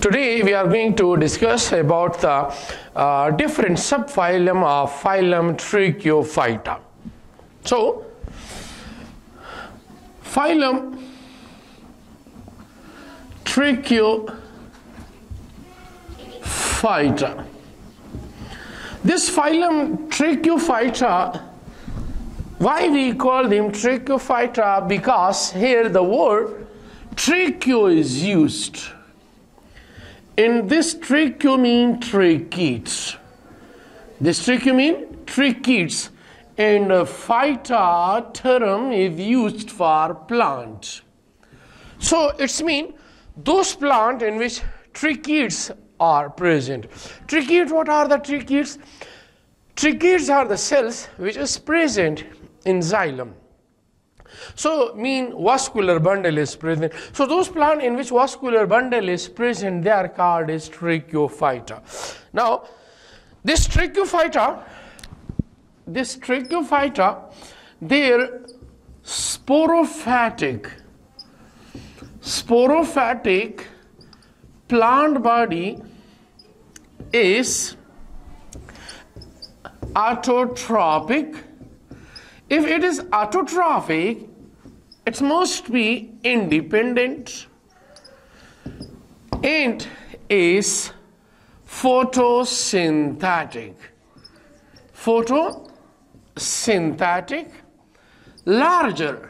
Today we are going to discuss about the different subphylum of phylum Trichophyta. So, phylum Trichophyta. This phylum Trichophyta, why we call them Trichophyta? Because here the word tricho is used. In this tricho mean trichetes. This tricho mean trichetes, and phyta term is used for plant. So it's mean those plant in which trichetes are present. Trichetes, what are the trichetes? Trichetes are the cells which is present in xylem. So mean vascular bundle is present. So those plant in which vascular bundle is present, they are called as Trichophyta. Now this Trichophyta, their sporophytic plant body is autotrophic. If it is autotrophic, it must be independent and is photosynthetic. Photosynthetic, larger,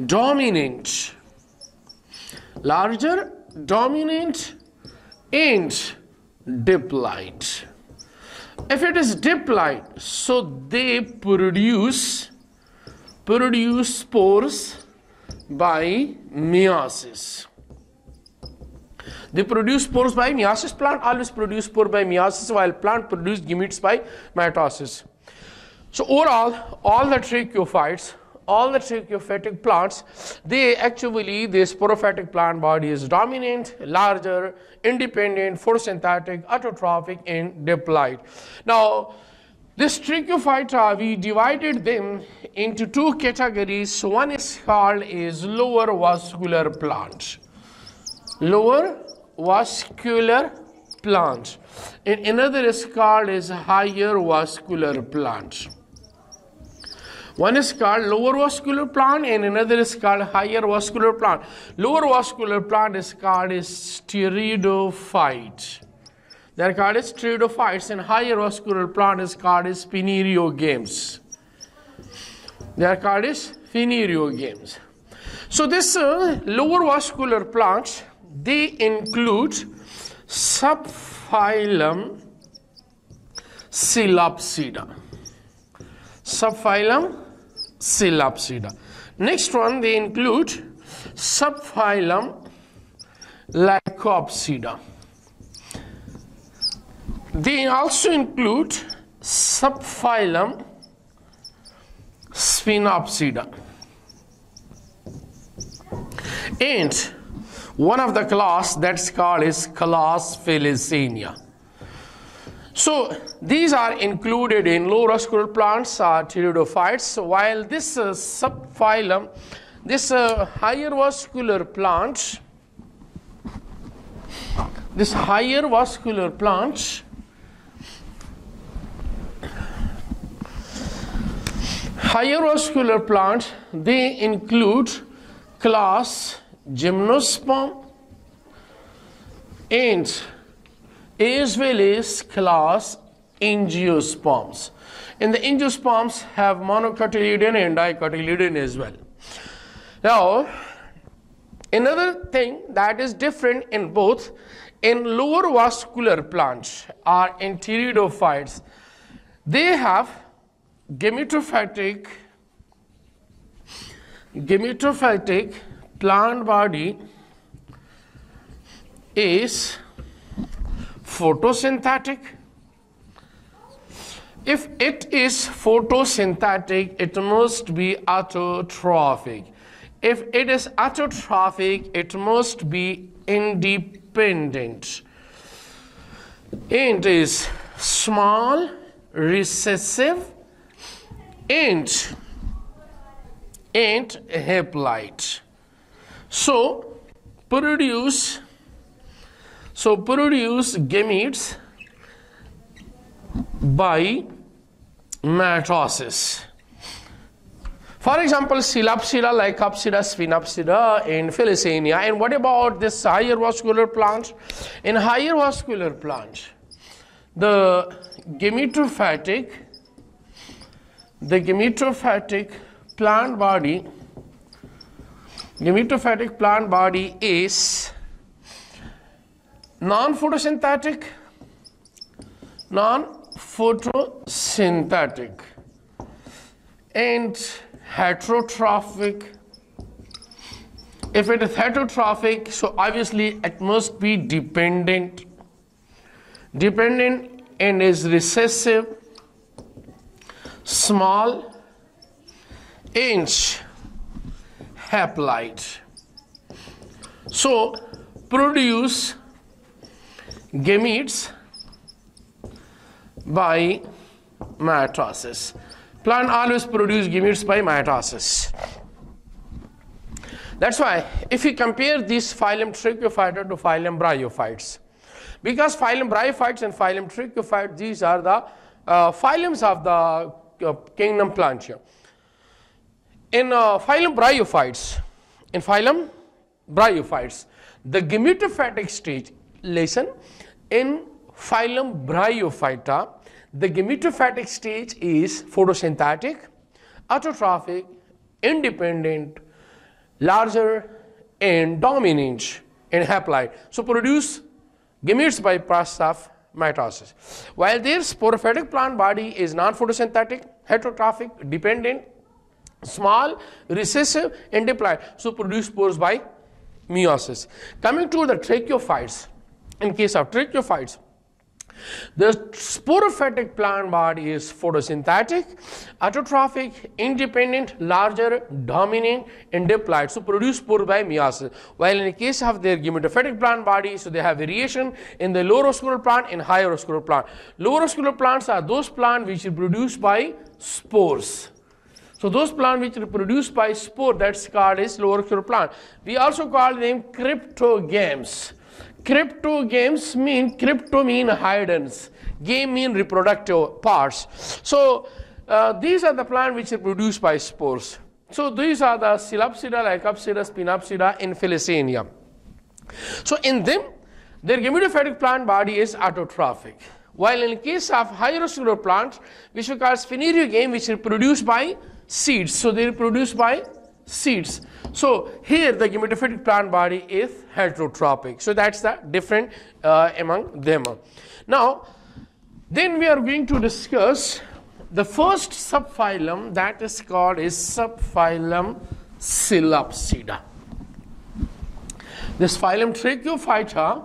dominant, and diploid. If it is diploid, so they produce spores by meiosis. They produce spores by meiosis. Plant always produce spore by meiosis, while plant produce gametes by mitosis. So overall, all the trichophytes, all the trichophytic plants, their sporophytic plant body is dominant, larger, independent, photosynthetic, autotrophic, and diploid. Now, this Trichophyta, we divided them into two categories. One is called as lower vascular plant. Lower vascular plant. And another is called as higher vascular plant. One is called lower vascular plant and another is called higher vascular plant. Lower vascular plant is called as pteridophyte. They are called as pteridophytes, and higher vascular plant is called as phanerogames. They are called as phanerogames. So this lower vascular plants, they include subphylum Psilopsida. Subphylum Psilopsida. Next one, they include subphylum Lycopsida. They also include subphylum Spinopsida. And one of the class that's called is class Felicania. So these are included in low vascular plants, pteridophytes, while this subphylum, this higher vascular plant, they include class gymnosperm and as well as class angiosperms. And the angiosperms have monocotyledon and dicotyledon as well. Now, another thing that is different in both, in lower vascular plants or in pteridophytes, they have gametophytic plant body is photosynthetic. If it is photosynthetic, it must be autotrophic. If it is autotrophic, it must be independent. And is small, recessive, and haploid. So produce So produce gametes by mitosis. For example, Psilopsida, Lycopsida, Spinopsida, and Felicania. And what about this higher vascular plant? In higher vascular plant, the gametophytic plant body is non-photosynthetic, and heterotrophic. If it is heterotrophic, so obviously it must be dependent and is recessive, small, inch haploid. So produce gametes by mitosis. Plant always produce gametes by mitosis. That's why if you compare this phylum Trichophyta to phylum Bryophytes, because phylum Bryophytes and phylum Trichophytes, these are the phylums of the kingdom Plantae. In phylum Bryophytes, the gametophytic stage, listen, in phylum Bryophyta, the gametophytic stage is photosynthetic, autotrophic, independent, larger, and dominant in haploid. So produce gametes by process of mitosis. While their sporophytic plant body is non-photosynthetic, heterotrophic, dependent, small, recessive, and diploid. So produce spores by meiosis. Coming to the tracheophytes, in case of tracheophytes, the sporophytic plant body is photosynthetic, autotrophic, independent, larger, dominant, and diploid. So produce spores by meiosis. While in the case of their gametophytic plant body, so they have variation in the lower vascular plant and higher vascular plant. Lower vascular plants are those plants which are produced by spores. So those plants which are produced by spore, that's called as lower vascular plant. We also call them cryptogames. Cryptogames mean, crypto mean hidden, game mean reproductive parts. So these are the plants which are produced by spores. So these are the Psilopsida, Lycopsida, Spinopsida, and Felicania. So in them, their gametophytic plant body is autotrophic. While in the case of higher vascular plants, which we call spheneriogame, which are produced by seeds. So they are produced by seeds. So here the gametophytic plant body is heterotrophic. So that's the different among them. Now, then we are going to discuss the first subphylum, that is called is subphylum Psilopsida. This phylum Tracheophyta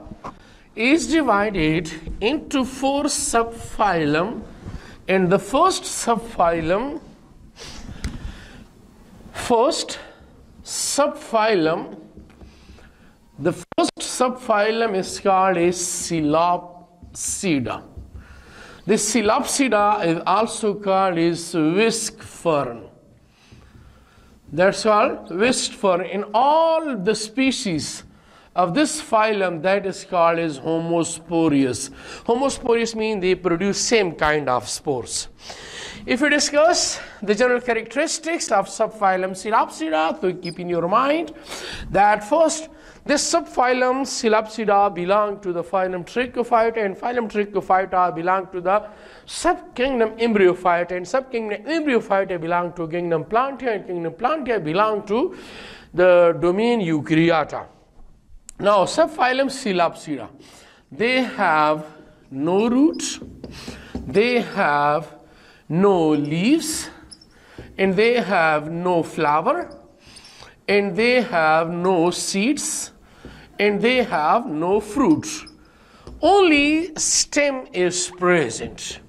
is divided into 4 subphylum, and the first subphylum is called a Psilopsida. This Psilopsida is also called is whisk fern. That's called whisk fern. In all the species of this phylum, that is called as homosporious. Homosporious means they produce same kind of spores. If we discuss the general characteristics of subphylum Psilopsida, so keep in your mind that first, this subphylum Psilopsida belong to the phylum Trichophyta, and phylum Trichophyta belong to the subkingdom Embryophyta, and subkingdom Embryophyta belong to kingdom Plantae, and kingdom Plantae belong to the domain Eukaryota. Now, subphylum Psilopsida, they have no roots, they have no leaves, and they have no flower, and they have no seeds, and they have no fruit. Only stem is present.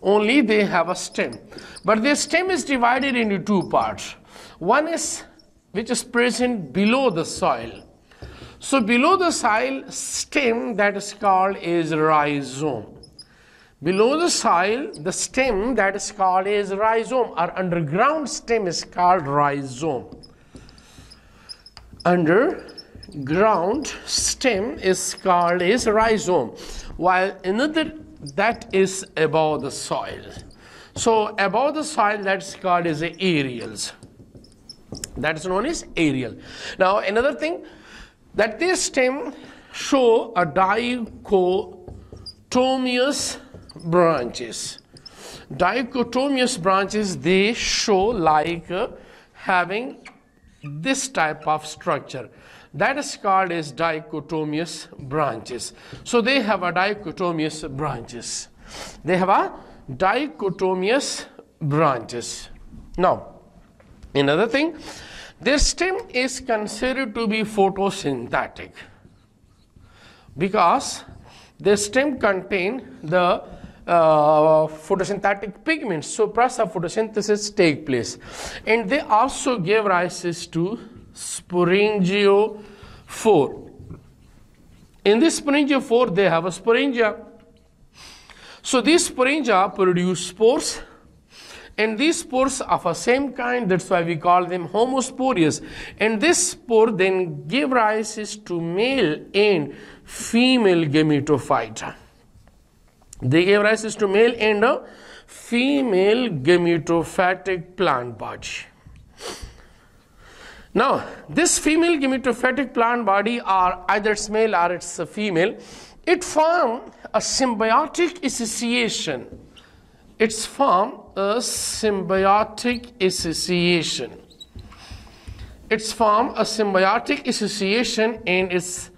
Only they have a stem. But their stem is divided into 2 parts. One is which is present below the soil. So below the soil stem, that is called is rhizome. Below the soil, the stem that is called is rhizome, or underground stem is called rhizome. Underground ground stem is called as rhizome, while another that is above the soil. So above the soil, that's called as aerials. That is known as aerial. Now another thing, that this stem show a dichotomous branches. Dichotomous branches, they show like having this type of structure. That is called as dichotomous branches. So they have a dichotomous branches. They have a dichotomous branches. Now, another thing, their stem is considered to be photosynthetic because their stem contain the photosynthetic pigments. So process of photosynthesis take place, and they also give rise to sporangiophore. In this sporangiophore, they have a sporangia. So these sporangia produce spores, and these spores of a same kind, that's why we call them homosporious. And this spore then give rise to male and female gametophyta. They give rise to male and female gametophytic plant body. Now, this female gametophytic plant body, are either it's male or it's a female, it form a symbiotic association. It's form a symbiotic association. It's form a symbiotic association, and it's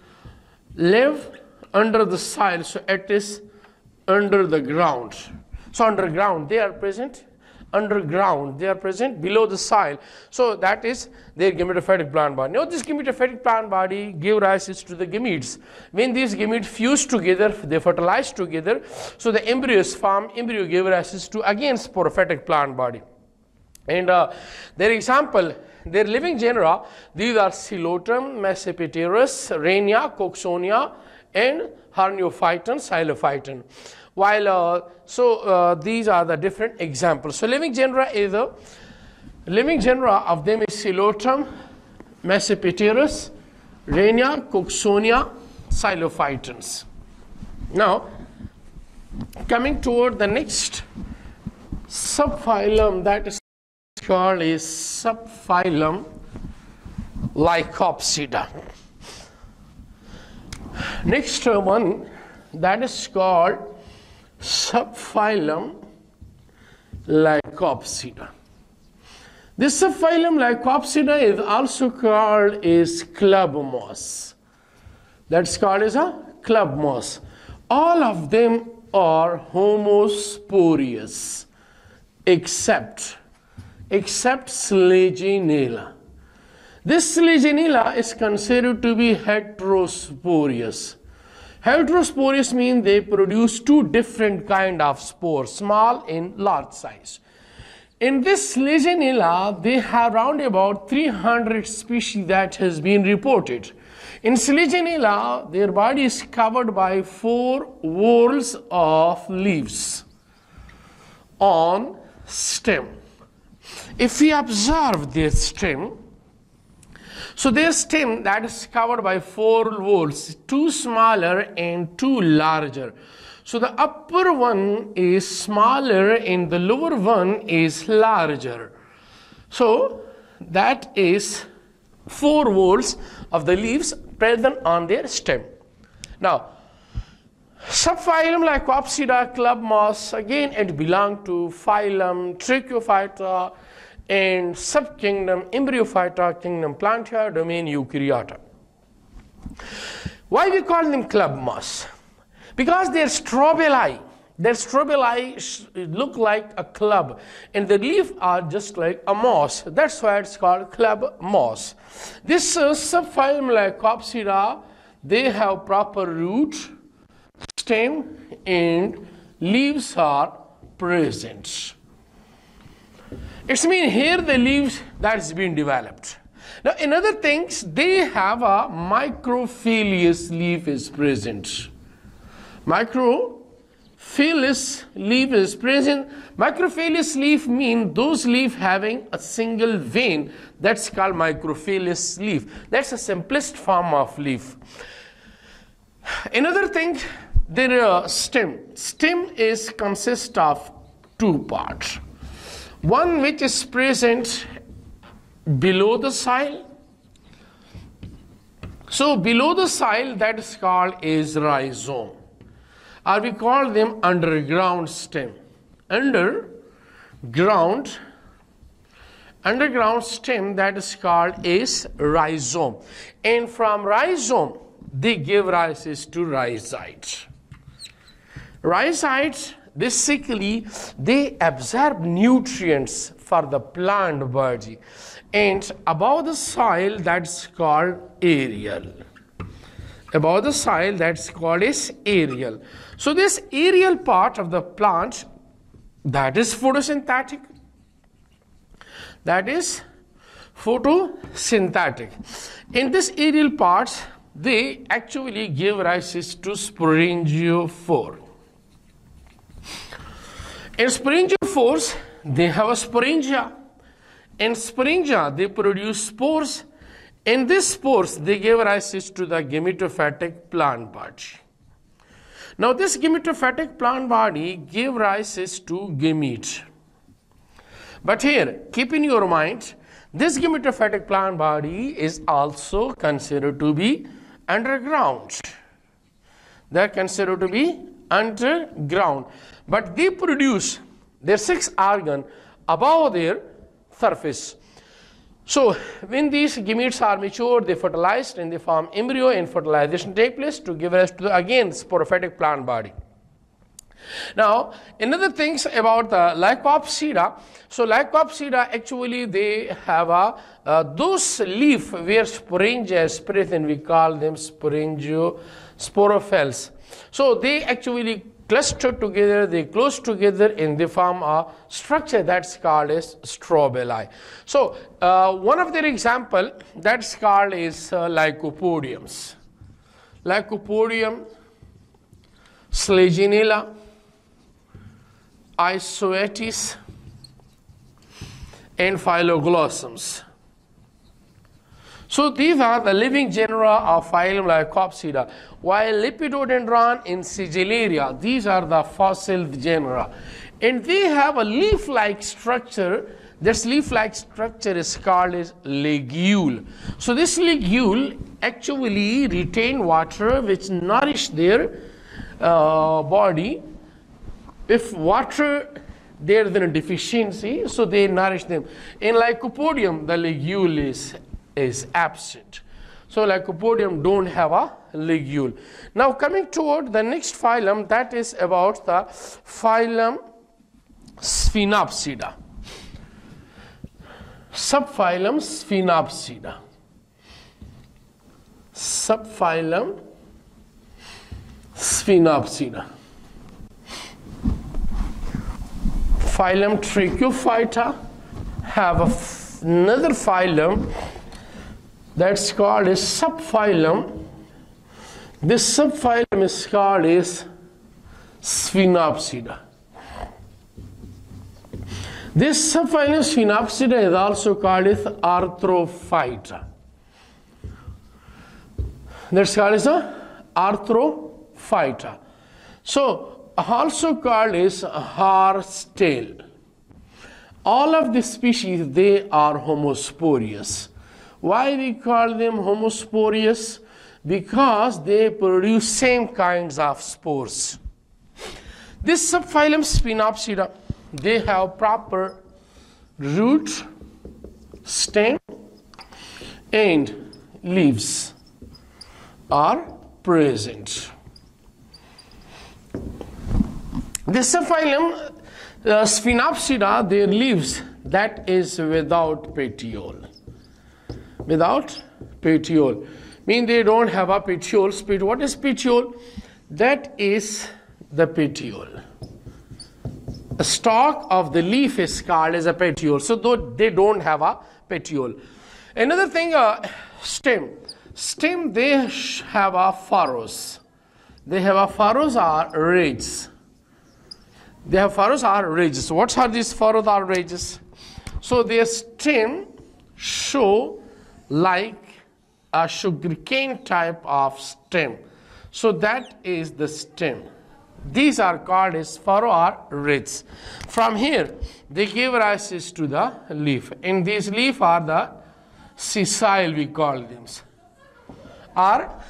live under the soil. So it is under the ground. So underground they are present. Underground they are present below the soil. So that is their gametophytic plant body. Now this gametophytic plant body give rise to the gametes. When these gametes fuse together, they fertilize together. So the embryos form, embryo give rise to again sporophytic plant body. And their example, their living genera, these are Coleotropium, Mesopteris, Rania, Coxonia, and Herniophyton, Xylophyton. While these are the different examples. So living genera is living genera of them is Coleotropium, Mesopteris, Rania, Coxonia, Xylophytons. Now coming toward the next subphylum, that is called is subphylum Lycopsida. Next one, that is called subphylum Lycopsida. This subphylum Lycopsida is also called as club moss. That's called as a club moss. All of them are homosporious except Selaginella. This Selaginella is considered to be heterosporious. Heterosporious means they produce two different kind of spores, small and large size. In this Selaginella, they have around about 300 species that has been reported. In Selaginella, their body is covered by 4 whorls of leaves on stem. If we observe their stem, so their stem that is covered by 4 whorls, 2 smaller and 2 larger. So the upper one is smaller and the lower one is larger. So that is 4 whorls of the leaves present on their stem. Now, subphylum Lycopsida club moss, again it belongs to phylum Trichophyta and subkingdom Embryophyta, kingdom Plantae, domain Eukaryota. Why we call them club moss? Because their strobili look like a club and the leaf are just like a moss. That's why it's called club moss. This subphylum Lycopsida, they have proper root, stem and leaves are present. It's mean here the leaves that's been developed. Now in other things, they have a Microfilis leaf is present. Microfilis Microfilis leaf is present. Microfilis leaf mean those leaf having a single vein. That's called microfilis leaf. That's the simplest form of leaf. Another thing, their stem. Stem is consist of two parts. One which is present below the soil. So below the soil, that is called is rhizome, or we call them underground stem. Underground stem, that is called is rhizome, and from rhizome they give rise to rhizoids. Rhizoids basically they absorb nutrients for the plant body, and above the soil that's called aerial. Above the soil that's called is aerial. So this aerial part of the plant, that is photosynthetic. That is photosynthetic. In this aerial parts, they actually give rise to sporangiophore. In sporangiophores, they have a sporangia. In sporangia, they produce spores. In these spores, they give rise to the gametophytic plant body. Now, this gametophytic plant body give rise to gametes. But here, keep in your mind, this gametophytic plant body is also considered to be underground. They are considered to be underground. But they produce their 6 organs above their surface. So, when these gametes are mature, they fertilized and they form embryo, and fertilization take place to give rise to the, again, sporophytic plant body. Now, another things about the Lycopsida. So, Lycopsida actually they have those leaf where sporangia is present, we call them sporophyls. So, they actually cluster together, they close together and they form a structure that's called as strobili. So, one of their example that's called is Lycopodiums. Lycopodium, Selaginella, Isoetis, and Phyloglossums. So these are the living genera of Phylum Lycopsida, while Lepidodendron and Sigillaria, these are the fossil genera. And they have a leaf-like structure. This leaf-like structure is called as ligule. So this ligule actually retain water which nourish their body. If water there is a deficiency, so they nourish them. In Lycopodium, the ligule is absent. So Lycopodium don't have a ligule. Now coming toward the next phylum, that is about the Phylum Spinopsida. Subphylum Spinopsida. Subphylum Spinopsida. Phylum Trichophyta have another phylum that's called a subphylum. This subphylum is called as Spinopsida. This subphylum Spinopsida is also called as Arthrophyta. That's called as Arthrophyta. So also called as horsetail. All of the species, they are homosporious. Why we call them homosporious? Because they produce same kinds of spores. This subphylum Spinopsida, they have proper root, stem, and leaves are present. This subphylum Spinopsida, their leaves, that is without petiole. Without petiole. Mean they don't have a petiole. What is petiole? That is the petiole. The stalk of the leaf is called as a petiole. So though they don't have a petiole. Another thing, stem. Stem, they have a furrows. They have a furrows or roots. They have furrows or ridges. What are these furrows or ridges? So their stem show like a sugarcane type of stem. So that is the stem. These are called as furrow or ridges. From here, they give rise to the leaf. And these leaf are the sessile, we call them. Are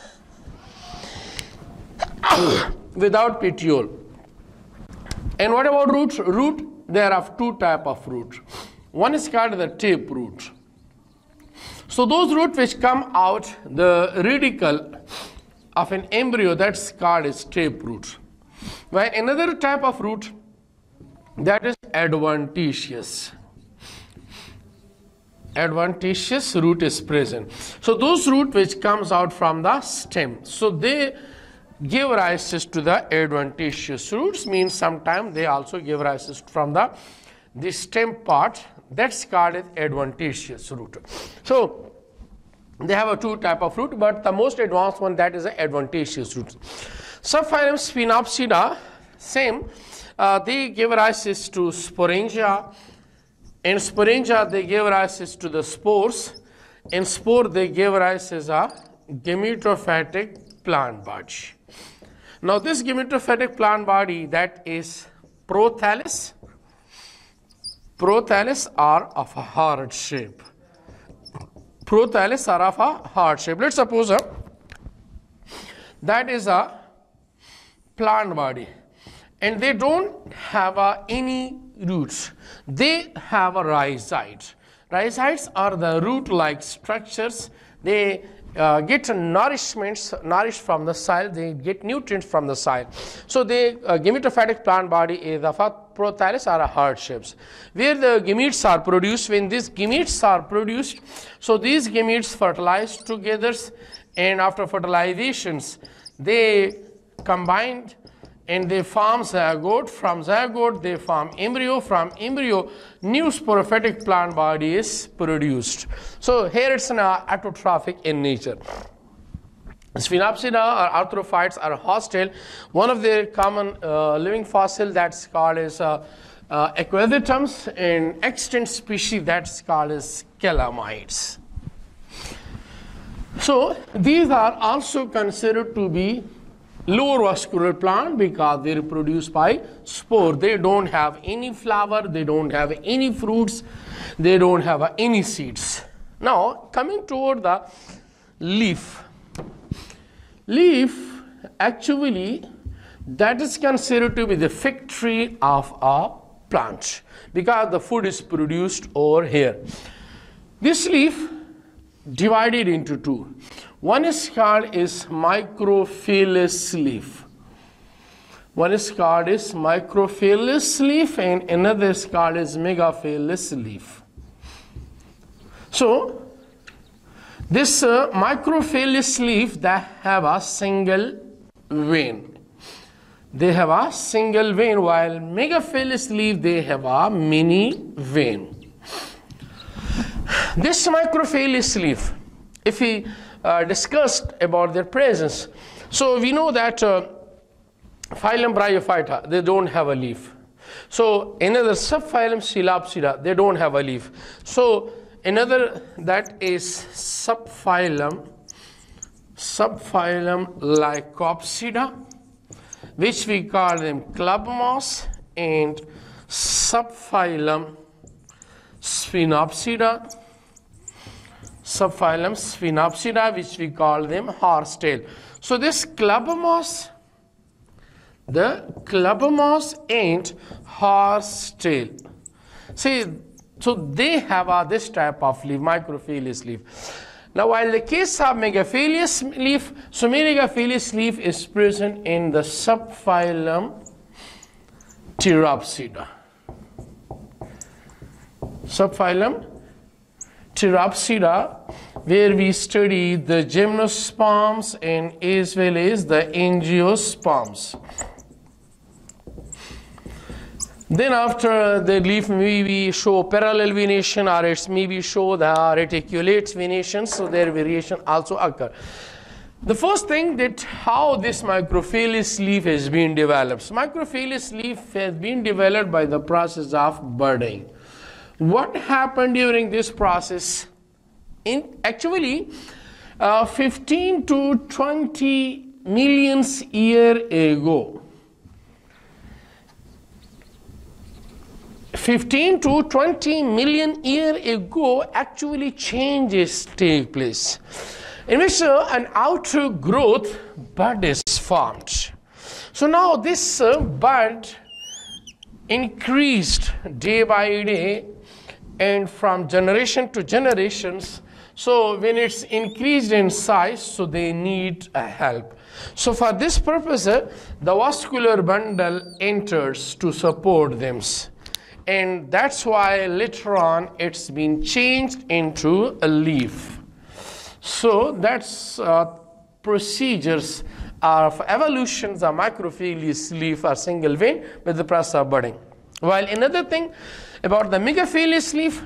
without petiole. And what about root? Root, there are two types of root. One is called the tape root. So those roots which come out the radicle of an embryo, that's called as tape root. While another type of root, that is adventitious. Adventitious root is present. So those root which comes out from the stem, so they give rise to the adventitious roots, means sometimes they also give rise from the stem part, that's called as adventitious root. So they have a two type of root, but the most advanced one, that is an adventitious root. Subphylum Spinopsida, same, they give rise to sporangia. In sporangia they give rise to the spores. In spore they give rise as a gametophytic plant body. Now this gametophytic plant body, that is prothallus. Prothallus are of a heart shape. Prothallus are of a heart shape. Let's suppose that is a plant body, and they don't have any roots. They have a rhizoids. Rhizoids are the root-like structures. They get nourished from the soil. They get nutrients from the soil. So the gametophytic plant body is of a prothallus or a heart shapes, where the gametes are produced. When these gametes are produced, so these gametes fertilize together, and after fertilizations they combined and they form zygote. From zygote they form embryo. From embryo, new sporophytic plant body is produced. So here it's an autotrophic in nature. Sphinopsida or arthrophytes are hostile. One of their common living fossil, that's called as aquathitums, and extinct species, that's called as calamites. So these are also considered to be lower vascular plant because they reproduce by spore. They don't have any flower, they don't have any fruits, they don't have any seeds. Now coming toward the leaf. Leaf, actually, that is considered to be the fig tree of a plant because the food is produced over here. This leaf divided into two. One is called is Microfilis Leaf. One is called is Microfilis Leaf, and another is called is Megafilis Leaf. So this Microfilis leaf, they have a single vein. They have a single vein, while Megafilis leaf, they have a mini vein. This Microfilis leaf, if we discussed about their presence, so we know that Phylum Bryophyta, they don't have a leaf. So another subphylum Psilopsida, they don't have a leaf. So another, that is subphylum Lycopsida, which we call them club moss, and subphylum Spinopsida. Subphylum Spinopsida, which we call them horsetail. So this club moss, the club moss and horsetail. See, so they have this type of leaf, Microfilis leaf. Now, while the case of Megafilis leaf, so Megafilis leaf is present in the subphylum Psilopsida. Subphylum Psilopsida, where we study the gymnosperms and as well as the angiosperms. Then after the leaf maybe show parallel venation, or it's maybe show the reticulate venation, so their variation also occur. The first thing that how this Microfilis leaf has been developed. So Microfilis leaf has been developed by the process of budding. What happened during this process? Actually, 15 to 20 million years ago, 15 to 20 million years ago, actually changes take place, in which an outer growth bud is formed. So now this bud increased day by day and from generation to generations. So when it's increased in size, so they need a help. So for this purpose, the vascular bundle enters to support them. And that's why later on it's been changed into a leaf. So that's procedures of evolutions of Microfilis leaf are single vein with the process of budding. While another thing about the Microfilis leaf,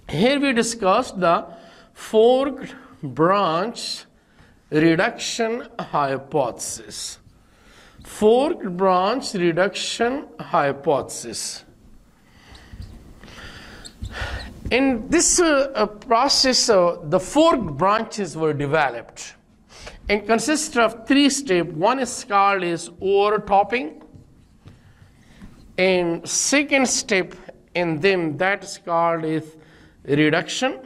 here we discussed the forked branch reduction hypothesis. Forked branch reduction hypothesis. In this process, the forked branches were developed and consist of 3 steps. One is called as overtopping, and second step in them that is called as reduction,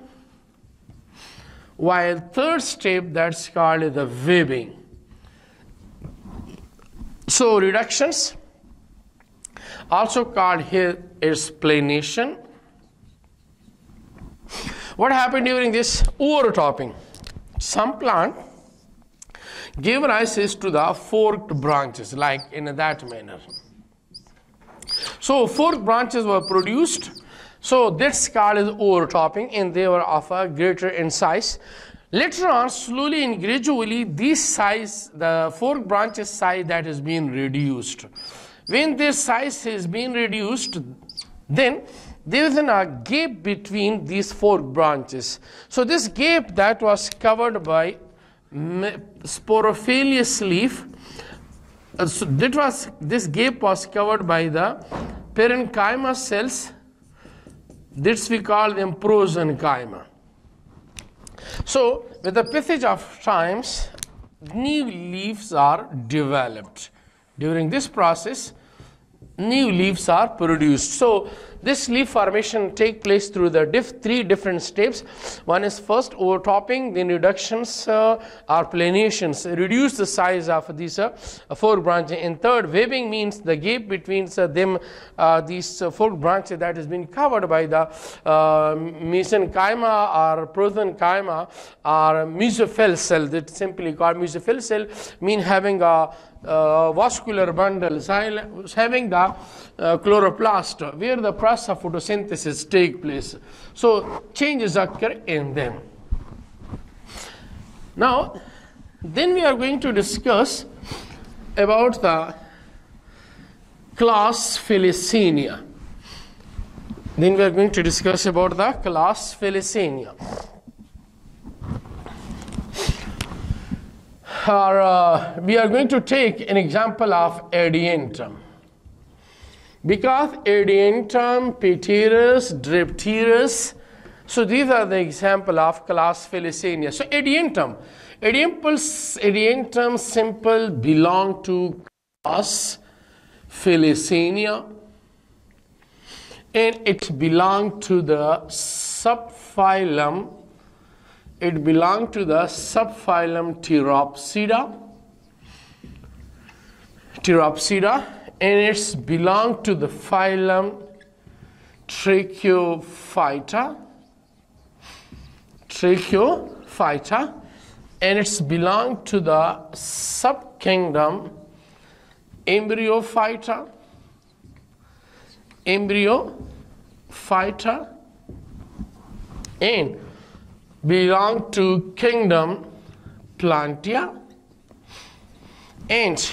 while third step that's called as the webbing. So reductions, also called here is planation. What happened during this overtopping? Some plant gave rise to the forked branches, like in that manner. So forked branches were produced. So that's called as overtopping, and they were of a greater in size. Later on, slowly and gradually, this size, the forked branches size, that has been reduced. When this size has been reduced, then there is a gap between these forked branches. So this gap that was covered by Microfilis leaf, this gap was covered by the parenchyma cells. This we call them prosenchyma. So with the passage of times, new leaves are developed. During this process, new leaves are produced. So this leaf formation take place through the 3 different steps. One is first overtopping, then reductions or planations, reduce the size of these 4 branches. And third, webbing means the gap between them, these 4 branches that has been covered by the mesenchyma or prosenchyma or mesophyll cell. That's simply called mesophyll cell, mean having a vascular bundle, having the chloroplast, where the process of photosynthesis take place. So changes occur in them. Now, then we are going to discuss about the class Felicania. Then we are going to discuss about the class Felicania. We are going to take an example of Adiantum. Because Adiantum, Pteris, Dipteris, so these are the example of class Felicania. So Adiantum simple belong to class Felicania, and it belong to the subphylum. It belong to the subphylum Pteropsida, and it's belong to the phylum Tracheophyta, and it's belong to the subkingdom Embryophyta, and belong to kingdom Plantia, and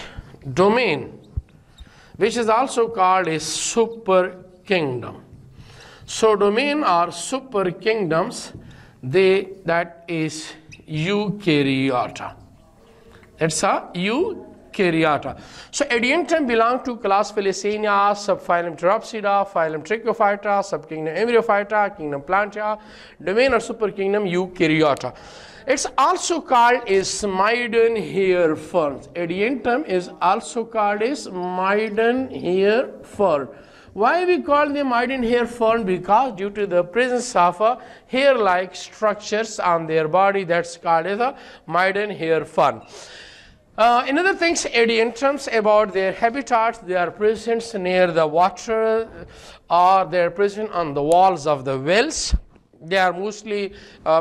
domain, which is also called a super kingdom. So domain or super kingdoms, that is eukaryota. It's a eukaryota. So adiantum belong to class Felicania, subphylum Psilopsida, phylum Trichophyta, subkingdom Embryophyta, kingdom Plantia, domain or superkingdom Eukaryota. It's also called as maiden hair fern. Adiantum is also called as maiden hair fern. Why we call them maiden hair fern? Because due to the presence of hair-like structures on their body, that's called as a maiden hair fern. Another things, adiantums about their habitats, they are present near the water or they are present on the walls of the wells. They are mostly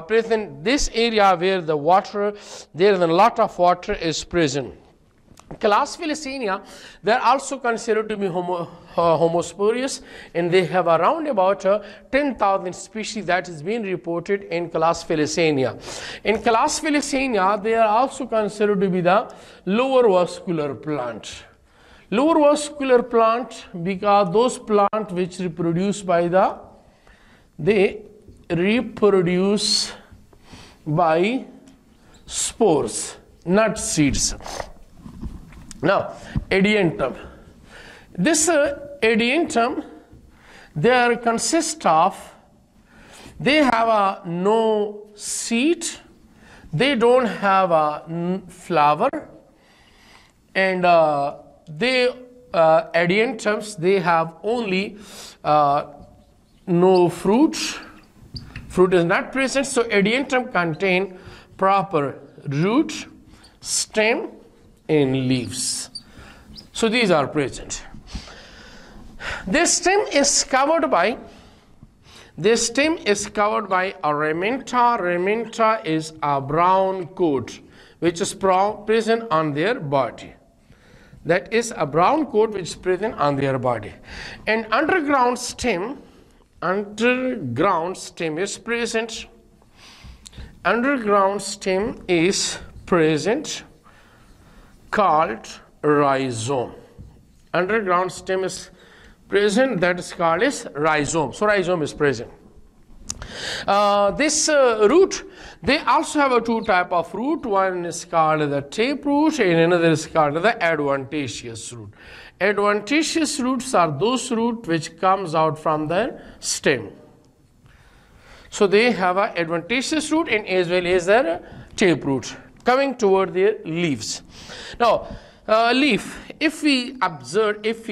present this area where the water, there is a lot of water is present. Class Felicania, they are also considered to be homosporious, and they have around about 10,000 species that is being reported in class Felicania. In class Felicania, they are also considered to be the lower vascular plant. Lower vascular plant because those plants which reproduce by they reproduce by spores, not seeds. Now, adiantum. This adiantum, they consist of, they have no seed, they don't have a flower, and adiantums, they have only no fruit. Fruit is not present, so adiantum contain proper root, stem, and leaves. So these are present. This stem is covered by a ramenta. Ramenta is a brown coat which is present on their body. That is a brown coat which is present on their body. And underground stem is present. Underground stem is present, called rhizome. Underground stem is present, that is called as rhizome. So rhizome is present. This root, they also have two type of root. One is called the tape root and another is called the adventitious root. Adventitious roots are those roots which comes out from the stem. So they have an adventitious root and as well as their tape root coming toward their leaves. Now, leaf, if we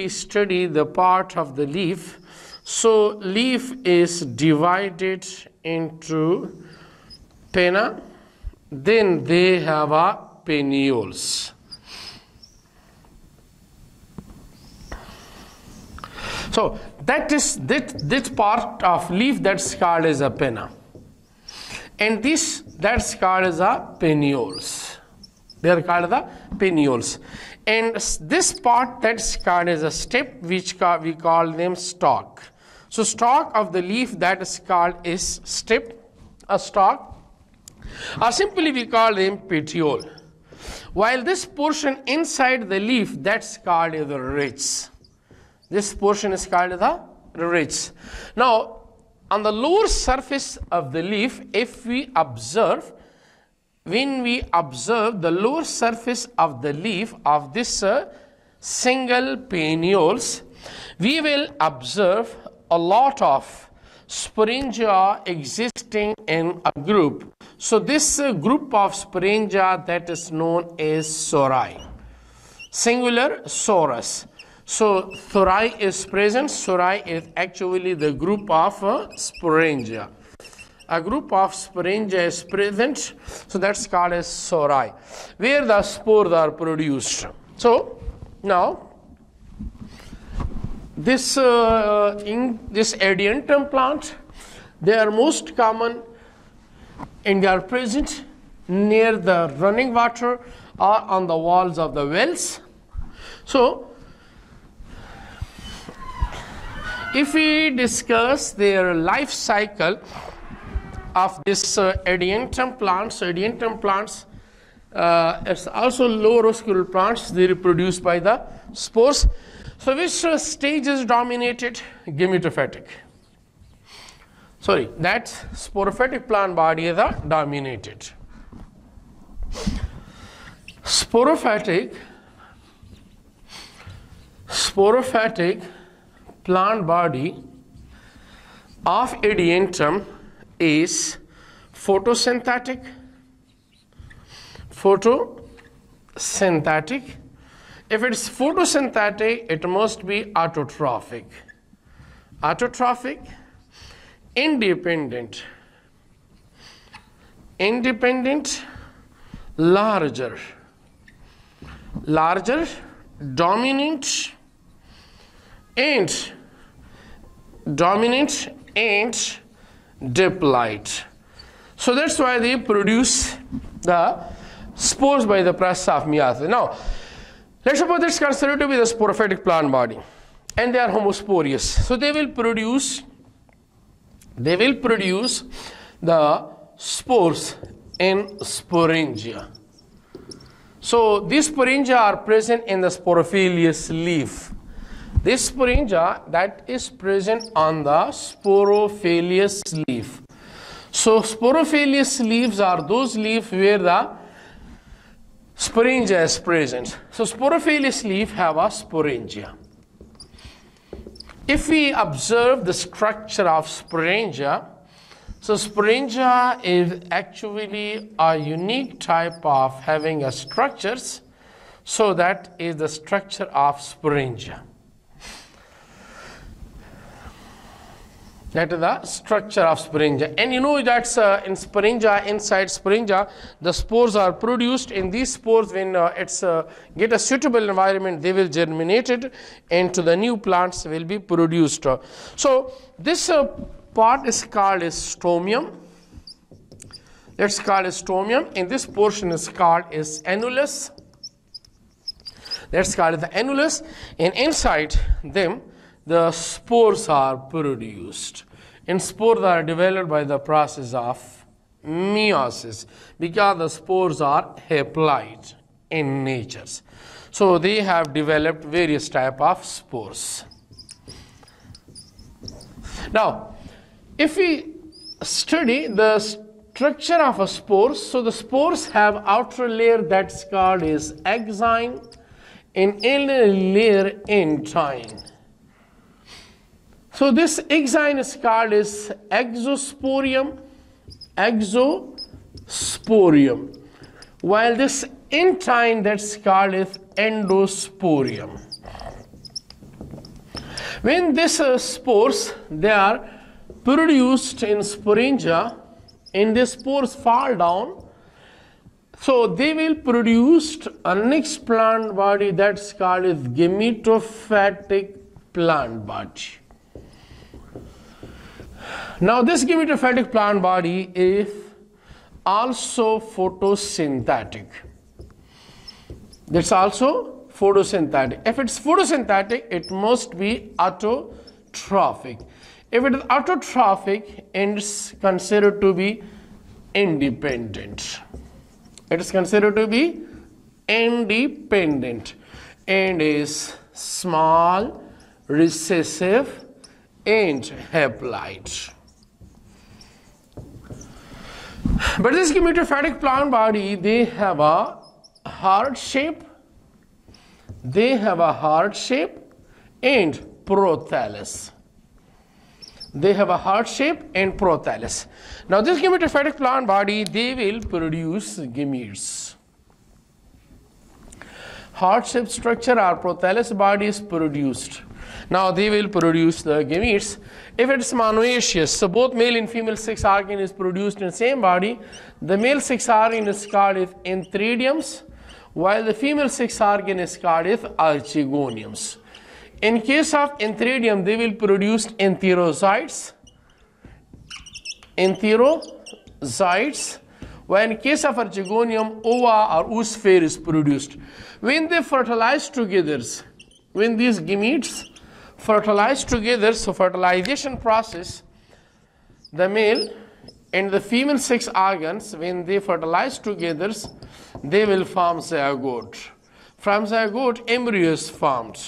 study the part of the leaf, so leaf is divided into pinna, then they have a petioles. So that part of leaf that's called as a pinna, and that's called as a petioles. They are called the petioles. And this part that's called as a step, which we call them stalk. So stalk of the leaf that is called is step, a stalk, or simply we call them petiole. While this portion inside the leaf that's called as the ridge. This portion is called the ridge. Now, on the lower surface of the leaf, if we observe, when we observe the lower surface of the leaf of this single petioles, we will observe a lot of sporangia existing in a group. So this group of sporangia that is known as sori, singular sorus. So sori is present. Sori is actually the group of sporangia. A group of sporangia is present, so that's called as sori, where the spores are produced. So now this adiantum plant, they are most common and they are present near the running water or on the walls of the wells. So if we discuss their life cycle of this adiantum plants, it's also lower vascular plants, they reproduce by the spores. So which stage is dominated? Gametophytic. Sorry, that sporophytic plant body is dominated. Sporophytic plant body of Ediantum is photosynthetic. If it's photosynthetic, it must be autotrophic. Independent, larger, dominant and diploid. So that's why they produce the spores by the process of meiosis. Now, let's suppose it's considered to be the sporophytic plant body, and they are homosporious. So they will produce the spores in sporangia. So these sporangia are present in the Microfilis leaf. This sporangia that is present on the Microfilis leaf. So Microfilis leaves are those leaves where the sporangia is present. So Microfilis leaf have a sporangia. If we observe the structure of sporangia, so sporangia is actually a unique type of having a structures. So that is the structure of sporangia. That is the structure of sporangia. And you know that's in sporangia, inside sporangia, the spores are produced. In these spores, when get a suitable environment, they will germinate it into the new plants will be produced. So this part is called as stomium. That's called as stomium. And this portion is called as annulus. That's called the annulus. And inside them, the spores are produced. And spores are developed by the process of meiosis because the spores are haploid in nature. So they have developed various type of spores. Now, if we study the structure of a spore, so the spores have outer layer that's called as exine and inner layer entine. So this exine is called as exosporium, while this entine that's called as endosporium. When these spores, they are produced in sporangia, and the spores fall down, so they will produce a next plant body that's called as gametophytic plant body. Now this gametophytic plant body is also photosynthetic. That's also photosynthetic. If it's photosynthetic, it must be autotrophic. If it is autotrophic, it's considered to be independent. It is considered to be independent and is small, recessive, and haploid. But this gametophytic plant body, they have a heart shape. And prothallus. Now this gametophytic plant body, they will produce gametes. Heart-shaped structure or prothallus body is produced. Now they will produce the gametes. If it's monoecious, so both male and female sex organ is produced in the same body. The male sex organ is called as antheridiums, while the female sex organ is called as archegoniums. In case of antheridium, they will produce enterocytes, while in case of archegonium, ova or oosphere is produced. When they fertilize together, when these gametes fertilize together, so fertilization process, the male and the female sex organs, when they fertilize together, they will form zygote. From zygote, embryo is formed.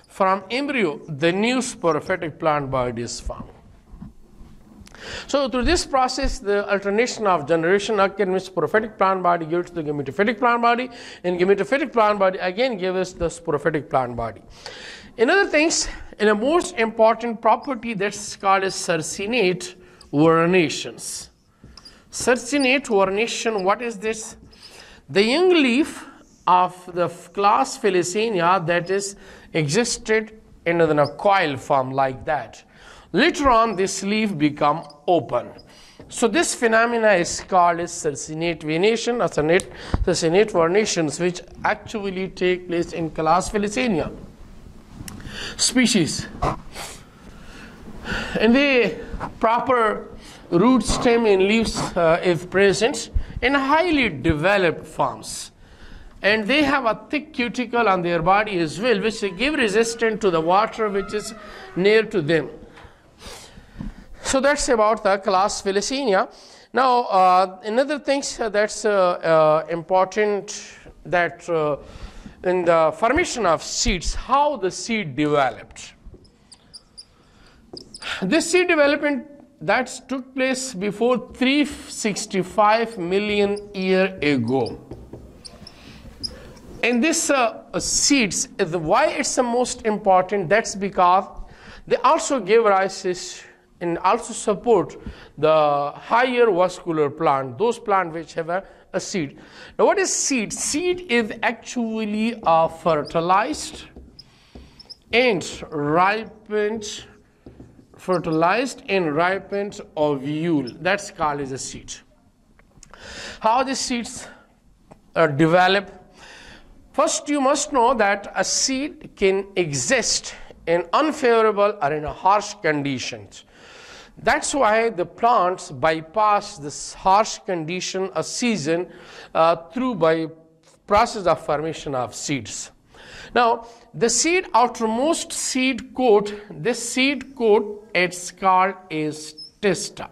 From embryo, the new sporophytic plant body is formed. So through this process, the alternation of generation occurs in which sporophytic plant body gives the gametophytic plant body, and gametophytic plant body again gives us the sporophytic plant body. Another things, in a most important property that's called as circinate vernations. Circinate vernation, what is this? The young leaf of the class Felicania that is existed in a coil form like that. Later on, this leaf become open. So this phenomena is called as circinate venation or circinate vernations, which actually take place in class Felicania species. And the proper root, stem and leaves is present in highly developed forms. And they have a thick cuticle on their body as well, which give resistance to the water which is near to them. So that's about the class Felicania. Now, another thing that's important, that in the formation of seeds, how the seed developed. This seed development that took place before 365 million years ago. And this seeds, why it's the most important, that's because they also give rise and also support the higher vascular plant, those plants which have a seed. Now what is seed? Seed is actually a fertilized and ripened ovule. That's called as a seed. How the seeds develop? First, you must know that a seed can exist in unfavorable or in harsh conditions. That's why the plants bypass this harsh condition a season through by process of formation of seeds. Now, the seed outermost seed coat, this seed coat, it's called as testa.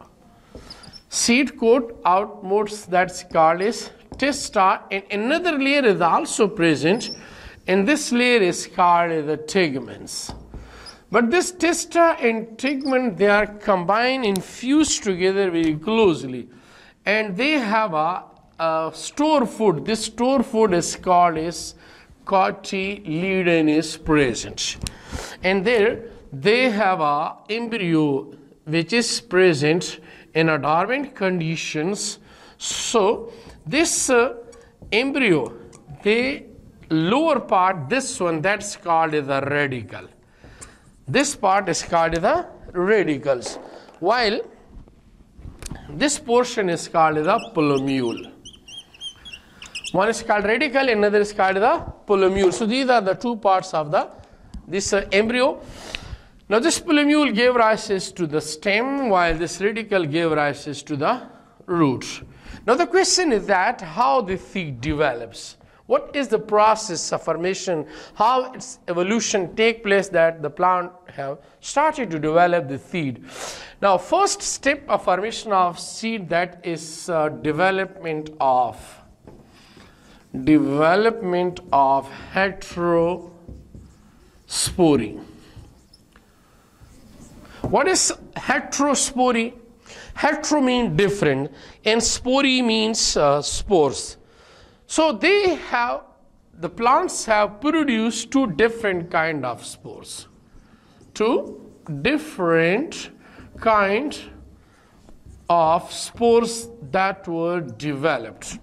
Seed coat outmost, that's called as testa, and another layer is also present, and this layer is called as the teguments. But this testa and tegument, they are combined and fused together very closely, and they have a store food. This store food is called as cotyledon is present, and there they have a embryo which is present in a dormant conditions. So this embryo, the lower part, this one, that's called as a radicle. This part is called the radicals, while this portion is called the plumule. One is called radical, another is called the plumule. So these are the two parts of this embryo. Now this plumule gave rise to the stem, while this radical gave rise to the root. Now the question is that how the seed develops. What is the process of formation, how its evolution take place that the plant have started to develop the seed. Now first step of formation of seed, that is development of heterospory. What is heterospory? Hetero means different and spory means spores. So the plants have produced two different kind of spores. Two different kind of spores that were developed.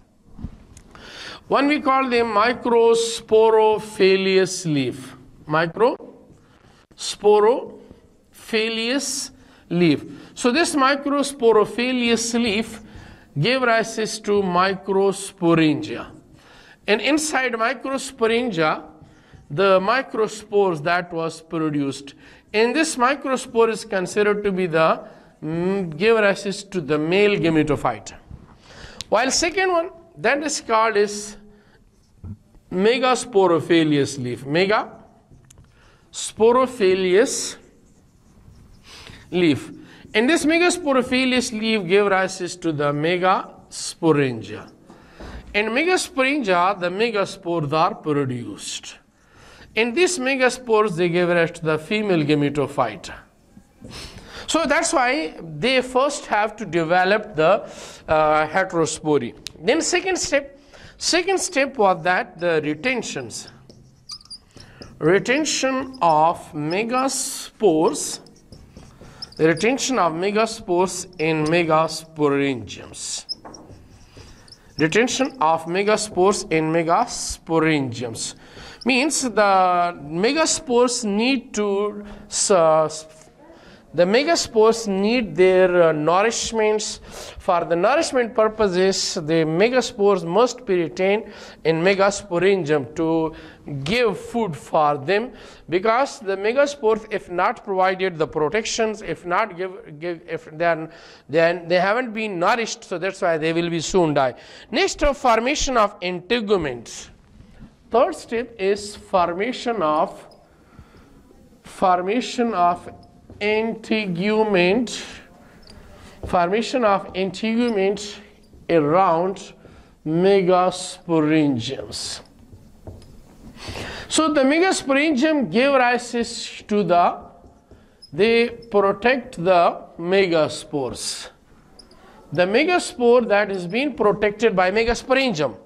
One we call them Microfilis Leaf. Microfilis Leaf. So this Microfilis Leaf gave rise to microsporangia. And inside microsporangia, the microspores that was produced. And this microspore is considered to be the gave rise to the male gametophyte. While second one, that is called is Megasporophilius leaf. Megasporophilius leaf. And this Megasporophilius leaf gave rise to the Megasporangia. In Megasporangia, the megaspores are produced. In these megaspores, they give rise to the female gametophyte. So that's why they first have to develop the heterospory. Then second step was that the retention of megaspores, the retention of megaspores in megasporangiums. Retention of megaspores in megasporangiums means the megaspores need to their nourishments. For the nourishment purposes, the megaspores must be retained in megasporangium to give food for them, because the megaspores, if not provided the protections, if not then they haven't been nourished, so that's why they will be soon die. Next, formation of integuments. Third step is formation of integument around megasporangiums. So the megasporangium gave rise to they protect the megaspores. The megaspore that is being protected by megasporangium,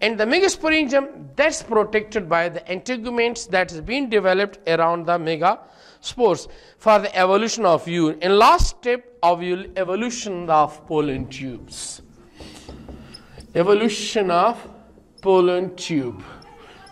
and the megasporangium that's protected by the integuments that is being developed around the megaspores for the evolution of ovule. And last step, evolution of pollen tubes. Evolution of pollen tube.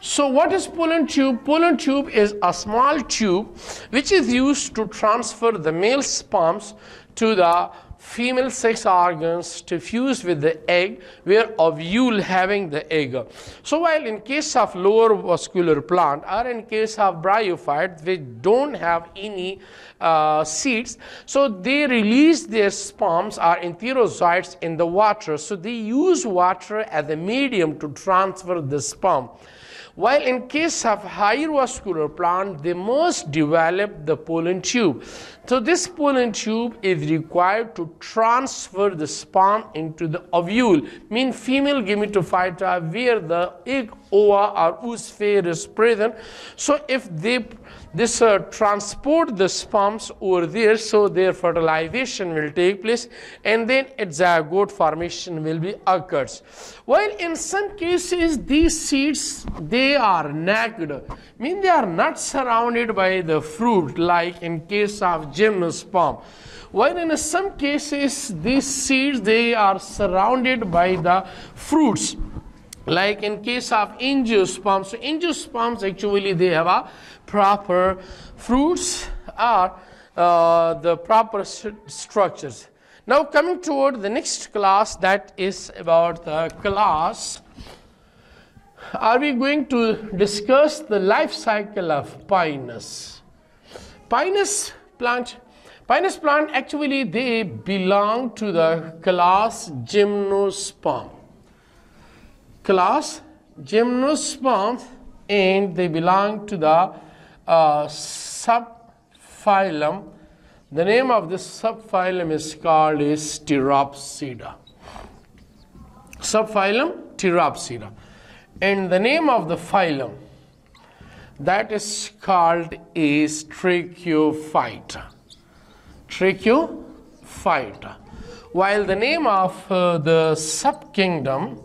So what is pollen tube? Pollen tube is a small tube which is used to transfer the male sperms to the female sex organs to fuse with the egg, where ovule having the egg. So while in case of lower vascular plant or in case of bryophytes which don't have any seeds, so they release their sperms or enterozoites in the water. So they use water as a medium to transfer the sperm. While in case of higher vascular plant, they must develop the pollen tube. So this pollen tube is required to transfer the sperm into the ovule, mean female gametophyta, where the egg, ova or oosphere is present. So if they transport the sperms over there, so their fertilization will take place, and then a zygote formation will be occurs. While in some cases these seeds, they are naked, mean they are not surrounded by the fruit, like in case of gymnosperm. While in some cases these seeds, they are surrounded by the fruits, like in case of angiosperm. So angiosperms actually they have a proper fruits or the proper structures. Now coming toward the next class, that is about the class, are we going to discuss the life cycle of Pinus. Pinus plant actually they belong to the class Gymnosperm. And they belong to the subphylum. The name of this subphylum is called Pteropsida. Subphylum Pteropsida. And the name of the phylum, that is called is Tracheophyta. Tracheophyta. While the name of the subkingdom,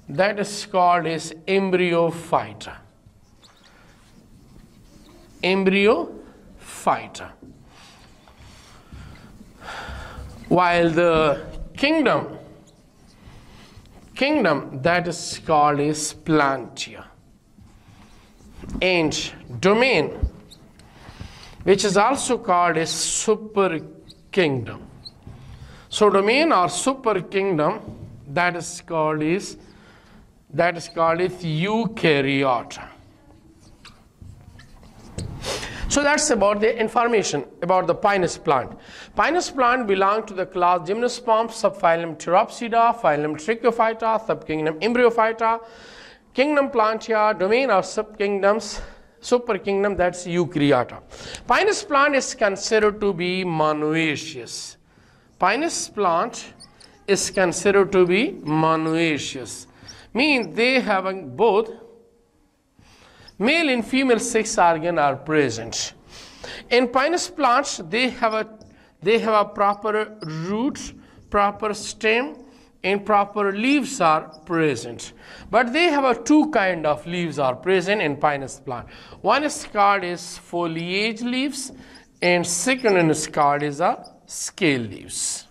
that is called is Embryophyta. Embryophyta. While the kingdom that is called is Plantia. And domain, which is also called as super kingdom. So domain or super kingdom, that is called eukaryota. So that's about the information about the Pinus plant. Pinus plant belong to the class Gymnosperm, subphylum Pteropsida, phylum Tracheophyta, subkingdom Embryophyta, kingdom Plantia, domain of subkingdoms, superkingdom, that's eukaryota. Pinus plant is considered to be monoecious. Pinus plant is considered to be monoecious. Means they have both male and female sex organ are present. In Pinus plants, they have they have a proper root, proper stem, and proper leaves are present. But they have a two kind of leaves are present in pinus plant. One is called as foliage leaves, and second one is called as a scale leaves.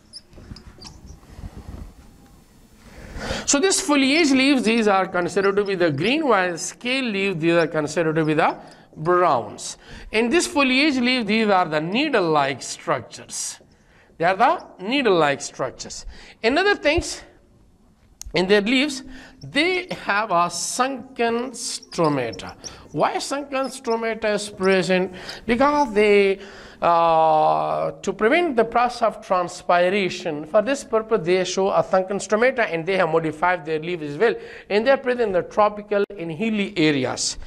So this foliage leaves, these are considered to be the green, while scale leaves, these are considered to be the browns. In this foliage leaf, these are the needle-like structures. They are the needle-like structures. Another things, in their leaves, they have a sunken stomata. Why sunken stomata is present? Because they, to prevent the process of transpiration, for this purpose they show a sunken stomata, and they have modified their leaves as well. And they are present in the tropical and hilly areas.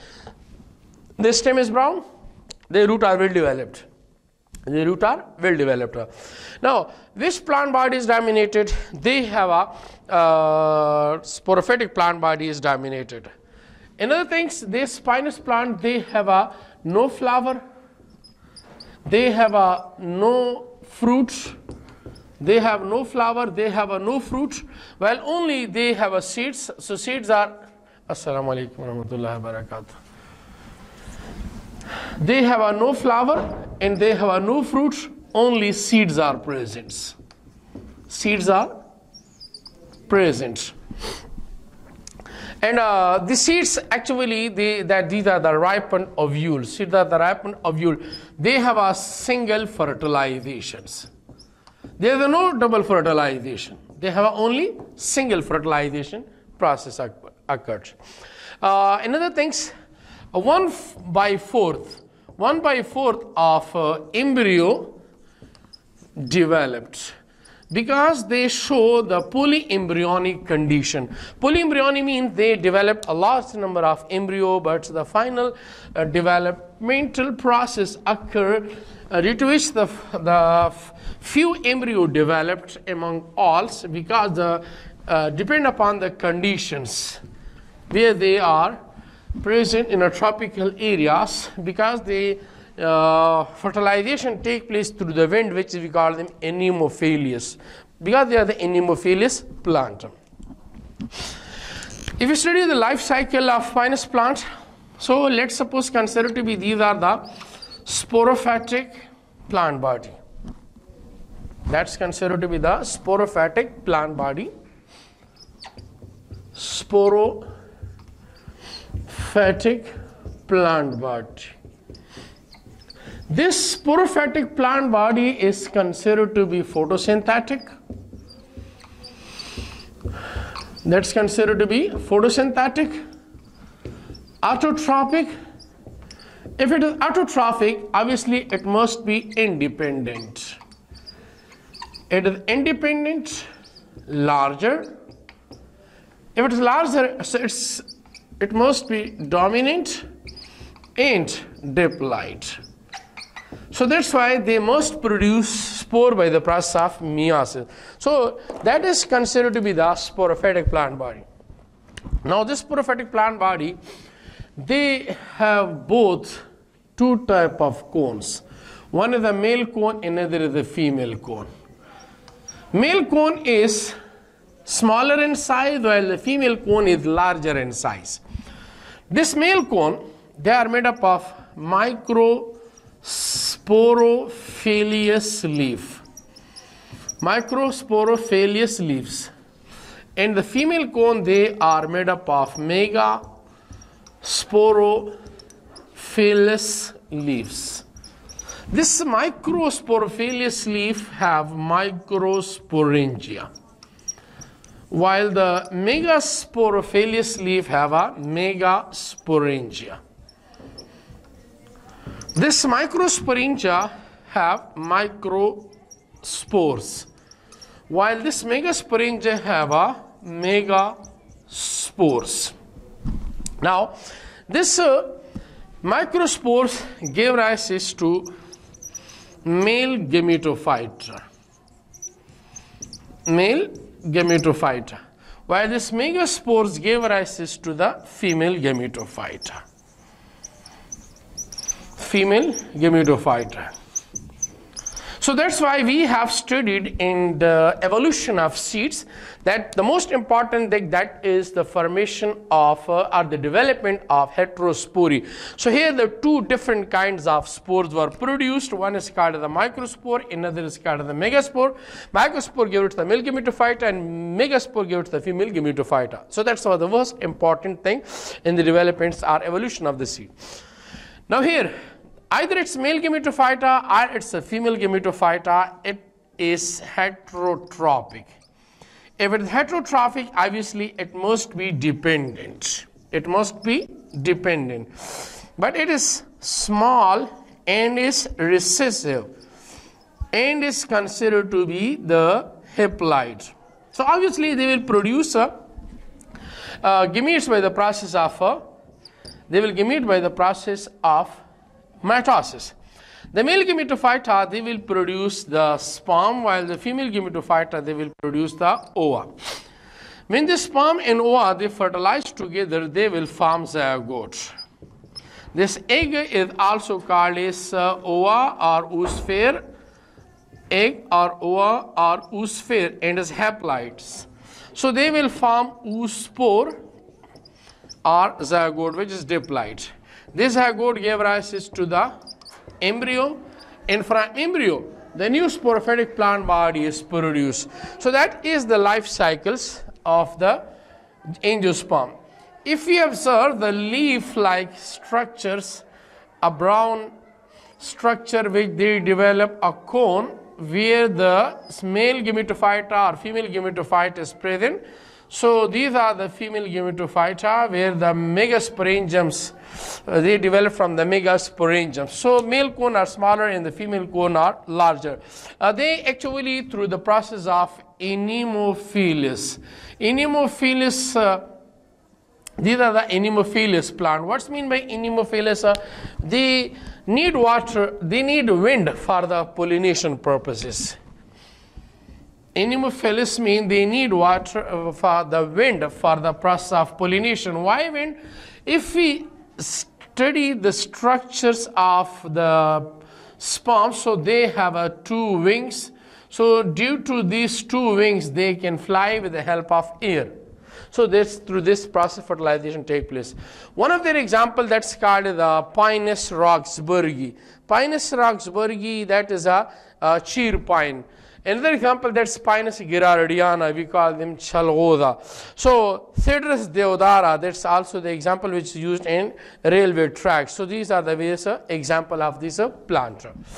The stem is brown, the root are well developed. The root are well developed. Now, which plant body is dominated? They have a sporophytic plant body is dominated. Another things, this spinous plant, they have a no flower, they have a no fruit, they have no flower, they have a no fruit, while only they have a seeds. So seeds are, Assalamu alaikum wa rahmatullahi wa barakatuh. They have a no flower and they have a no fruit, only seeds are present. Seeds are present. And the seeds actually, these are the ripened ovules. Seeds are the ripened ovule. They have a single fertilizations. There is no double fertilization. They have only single fertilization process occurs. Another things, 1/4 of embryo developed, because they show the polyembryonic condition. Polyembryonic means they developed a large number of embryo, but the final developmental process occurred due to which the few embryo developed among all, because the depend upon the conditions where they are present in a tropical areas, because the fertilization take place through the wind, which we call them anemophilous, because they are the anemophilous plant. If you study the life cycle of pinus plant, so let's suppose consider to be these are the sporophytic plant body. That's considered to be the sporophytic plant body. Sporophytic plant body. This sporophytic plant body is considered to be photosynthetic. That's considered to be photosynthetic. Autotrophic. If it is autotrophic, obviously it must be independent. It is independent, larger. If it is larger, so it must be dominant and diploid. So that's why they must produce spore by the process of meiosis. So that is considered to be the sporophytic plant body. Now this sporophytic plant body, they have both two type of cones. One is the male cone, another is the female cone. Male cone is smaller in size, while the female cone is larger in size. This male cone, they are made up of microsporophilious leaf. Microsporophilious leaves. And the female cone, they are made up of megasporophilous leaves. This microsporophilous leaf have microsporangia, while the megasporophilous leaf have a megasporangia. This microsporangia have microspores, while this megasporangia have a megaspores. Now, this microspores gave rise to male gametophyte. Male gametophyte, while this megaspores gave rise to the female gametophyte. Female gametophyte. So that's why we have studied in the evolution of seeds that the most important thing, that is the formation of or the development of heterospory. So here the two different kinds of spores were produced. One is called the microspore, another is called the megaspore. Microspore gave it to the male gametophyta and megaspore gave it to the female gametophyta. So that's the most important thing in the developments or evolution of the seed. Now here, either it's male gametophyta or it's a female gametophyta, it is heterotrophic. If it is heterotrophic, obviously it must be dependent. It must be dependent. But it is small and is recessive and is considered to be the haploid. So obviously they will produce gametes by the process of mitosis. The male gametophyta, they will produce the sperm, while the female gametophyta, they will produce the ova. When the sperm and ova, they fertilize together, they will form zygote. This egg is also called as ova or oosphere, egg or ova or oosphere, and as haploids. So they will form oospore or zygote, which is diploid. This zygote gave rise to the embryo, and from embryo the new sporophytic plant body is produced. So that is the life cycles of the angiosperm. If we observe the leaf-like structures, a brown structure which they develop a cone where the male gametophyta or female gametophyta is present. So these are the female gametophyta where the megasporangiums they develop from the megasporangiums. So male cone are smaller and the female cone are larger. They actually through the process of anemophilus. Anemophilus, these are the anemophilus plant. What's mean by anemophilus? They need water, they need wind for the pollination purposes. Anemophilus mean they need water for the wind for the process of pollination. Why wind? If we study the structures of the sperm, so they have two wings. So due to these two wings, they can fly with the help of air. So this through this process fertilization take place. One of their example that's called the Pinus roxburghi. Pinus roxburghi, that is a cheer pine. Another example, that's Pinus gerardiana, we call them chalgoda. So Cedrus deodara, that's also the example which is used in railway tracks. So these are the various example of this plant.